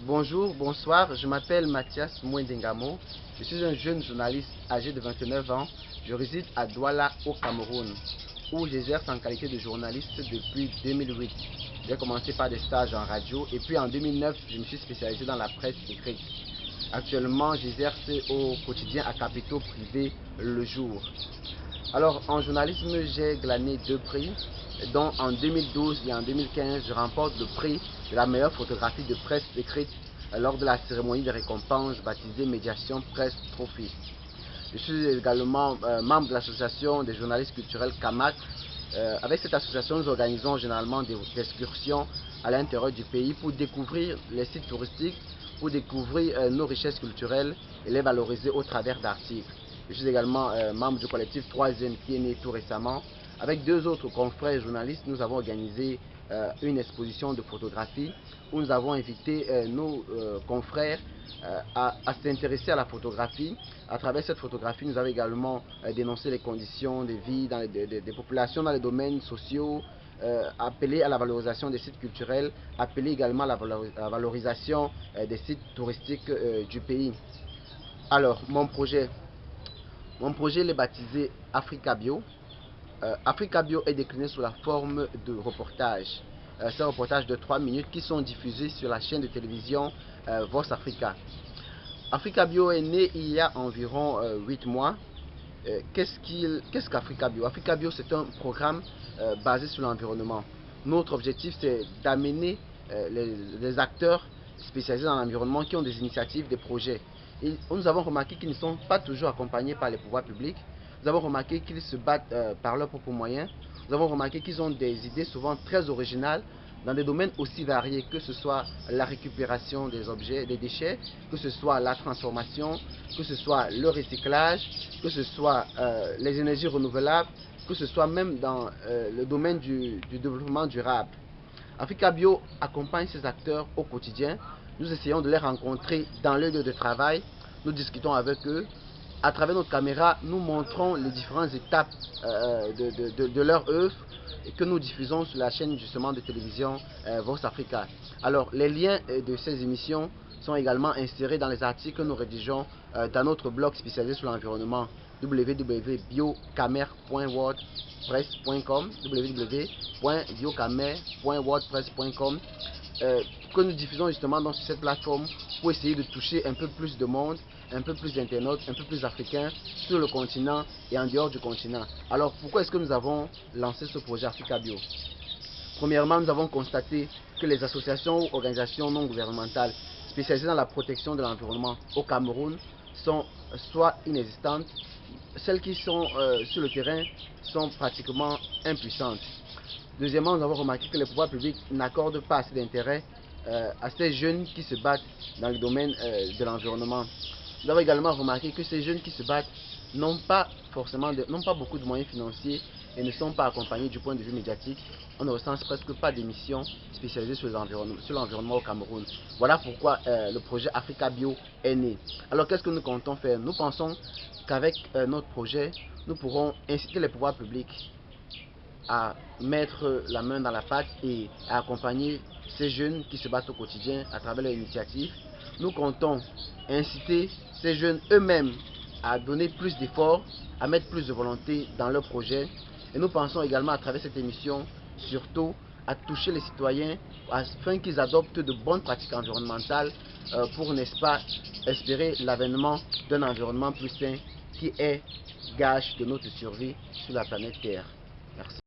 Bonjour, bonsoir, je m'appelle Mathias Mwendengamo. Je suis un jeune journaliste âgé de 29 ans. Je réside à Douala au Cameroun, où j'exerce en qualité de journaliste depuis 2008. J'ai commencé par des stages en radio et puis en 2009, je me suis spécialisé dans la presse écrite. Actuellement, j'exerce au quotidien à capitaux privés Le Jour. Alors, en journalisme, j'ai glané 2 prix, dont en 2012 et en 2015, je remporte le prix de la meilleure photographie de presse écrite lors de la cérémonie de récompense baptisée Médiation Presse Trophy. Je suis également membre de l'association des journalistes culturels CAMAC. Avec cette association, nous organisons généralement des excursions à l'intérieur du pays pour découvrir les sites touristiques, pour découvrir nos richesses culturelles et les valoriser au travers d'articles. Je suis également membre du collectif 3e qui est né tout récemment. Avec 2 autres confrères journalistes, nous avons organisé une exposition de photographie où nous avons invité nos confrères à s'intéresser à la photographie. À travers cette photographie, nous avons également dénoncé les conditions de vie des populations dans les domaines sociaux, appelé à la valorisation des sites culturels, appelé également à la valorisation des sites touristiques du pays. Alors, mon projet est baptisé Africa Bio. Africa Bio est décliné sous la forme de reportages. C'est un reportage de 3 minutes qui sont diffusés sur la chaîne de télévision Vox Africa. Africa Bio est né il y a environ 8 mois. Qu'est-ce qu'Africa Bio? Africa Bio, c'est un programme basé sur l'environnement. Notre objectif, c'est d'amener les acteurs spécialisés dans l'environnement qui ont des initiatives, des projets. Et nous avons remarqué qu'ils ne sont pas toujours accompagnés par les pouvoirs publics. Nous avons remarqué qu'ils se battent par leurs propres moyens. Nous avons remarqué qu'ils ont des idées souvent très originales dans des domaines aussi variés, que ce soit la récupération des objets, des déchets, que ce soit la transformation, que ce soit le recyclage, que ce soit les énergies renouvelables, que ce soit même dans le domaine du développement durable. Africa Bio accompagne ces acteurs au quotidien. Nous essayons de les rencontrer dans le lieu de travail. Nous discutons avec eux. À travers notre caméra, nous montrons les différentes étapes de leur œuvre que nous diffusons sur la chaîne justement de télévision Vox Africa. Alors, les liens de ces émissions sont également insérés dans les articles que nous rédigeons dans notre blog spécialisé sur l'environnement www.biocamer.wordpress.com www.biocamer.wordpress.com que nous diffusons justement sur cette plateforme pour essayer de toucher un peu plus de monde, un peu plus d'internautes, un peu plus africains sur le continent et en dehors du continent. Alors pourquoi est-ce que nous avons lancé ce projet Africa Bio? Premièrement, nous avons constaté que les associations ou organisations non gouvernementales spécialisées dans la protection de l'environnement au Cameroun sont soit inexistantes, celles qui sont sur le terrain sont pratiquement impuissantes. Deuxièmement, nous avons remarqué que les pouvoirs publics n'accordent pas assez d'intérêt à ces jeunes qui se battent dans le domaine de l'environnement. Nous avons également remarqué que ces jeunes qui se battent n'ont pas beaucoup de moyens financiers et ne sont pas accompagnés du point de vue médiatique. On ne recense presque pas d'émissions spécialisées sur l'environnement au Cameroun. Voilà pourquoi le projet Africa Bio est né. Alors qu'est-ce que nous comptons faire? Nous pensons qu'avec notre projet, nous pourrons inciter les pouvoirs publics à mettre la main dans la pâte et à accompagner ces jeunes qui se battent au quotidien à travers leur initiative. Nous comptons inciter ces jeunes eux-mêmes à donner plus d'efforts, à mettre plus de volonté dans leur projet. Et nous pensons également à travers cette émission, surtout à toucher les citoyens afin qu'ils adoptent de bonnes pratiques environnementales pour, n'est-ce pas, espérer l'avènement d'un environnement plus sain qui est gage de notre survie sur la planète Terre. Merci.